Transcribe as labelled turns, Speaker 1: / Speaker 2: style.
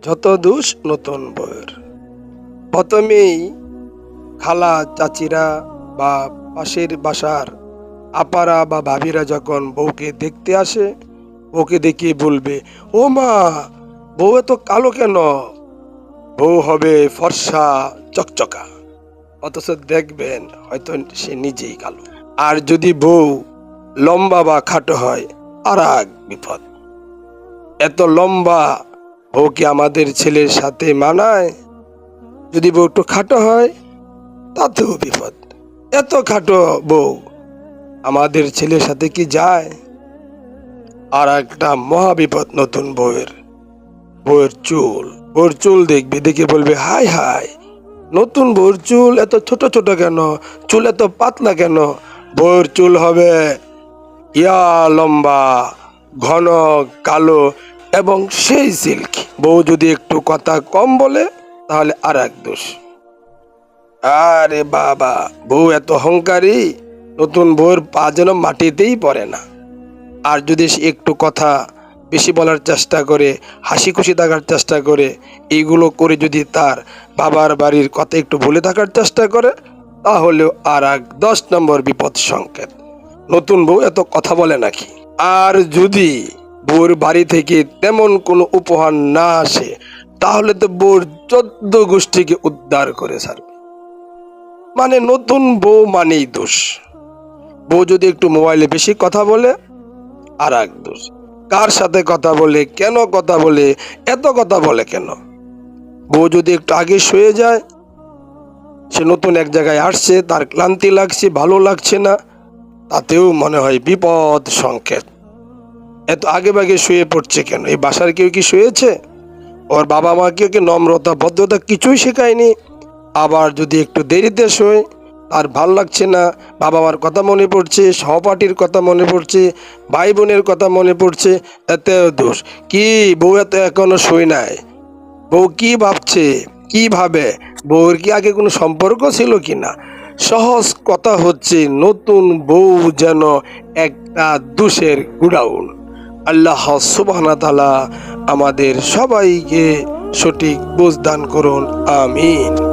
Speaker 1: যত দোষ নতুন বউয়ের। প্রথমেই খালা চাচিরা বা পাশের বাসার আপারা বা ভাবিরা যখন বউকে দেখতে আসে, বউকে দেখিয়ে বলবে, ও মা, বউ এত কালো কেন? বউ হবে ফর্সা চকচকা। অথচ দেখবেন হয়তো সে নিজেই কালো। আর যদি বউ লম্বা বা খাটো হয়, আর এক বিপদ। এত লম্বা বউ কি আমাদের ছেলের সাথে মানায়? যদি বউ একটু খাটো হয়, তাতেও বিপদ। এত খাটো বউ আমাদের ছেলের সাথে কি যায়? আর একটা মহা বিপদ নতুন বউয়ের। বউয়ের চুল দেখবে, দেখে বলবে, হাই হাই, নতুন বউয়ের চুল এত ছোট ছোট কেন? চুল এত পাতলা কেন? বউয়ের চুল হবে ইয়া লম্বা, ঘন, কালো এবং সেই সিল্কি। বউ যদি একটু কথা কম বলে, তাহলে আর এক দোষ। আরে বাবা, বউ এত অহংকারী, নতুন বউয়ের পা যেন মাটিতেই পড়ে না। আর যদি সে একটু কথা বেশি বলার চেষ্টা করে, হাসি খুশি থাকার চেষ্টা করে, এইগুলো করে যদি তার বাবার বাড়ির কথা একটু ভুলে থাকার চেষ্টা করে, তাহলেও আর এক 10 নম্বর বিপদ সংকেত। নতুন বউ এত কথা বলে নাকি? আর যদি বউর বাড়ি থেকে তেমন কোনো উপহার না আসে, তাহলে তো বউর 14 গোষ্ঠীকে উদ্ধার করে ছাড়বে। মানে নতুন বউ মানেই দোষ। বউ যদি একটু মোবাইলে বেশি কথা বলে, আর এক দোষ। কার সাথে কথা বলে, কেন কথা বলে, এত কথা বলে কেন? বউ যদি একটু আগে শুয়ে যায়, সে নতুন এক জায়গায় আসছে, তার ক্লান্তি লাগছে, ভালো লাগছে না, তাতেও মনে হয় বিপদ সংকেত। এত আগে ভাগে শুয়ে পড়ছে কেন? এই বাসার কেউ কি শুয়েছে? ওর বাবা মা কেউ কি নম্রতা ভদ্রতা কিছুই শেখায়নি? আবার যদি একটু দেরিতে শোয়, তার ভাল লাগছে না, বাবা মার কথা মনে পড়ছে, সহপাঠীর কথা মনে পড়ছে, ভাই বোনের কথা মনে পড়ছে, এতেও দোষ। কি বউ এত এখনো শুই নাই? বউ কি ভাবছে, কি ভাবে? বউর কি আগে কোনো সম্পর্ক ছিল কিনা? সহজ কথা হচ্ছে, নতুন বউ যেন একটা দোষের গুডাউন। আল্লাহ সুবহানাহু ওয়া তাআলা আমাদের সবাইকে সঠিক বুঝ দান করুন। আমিন।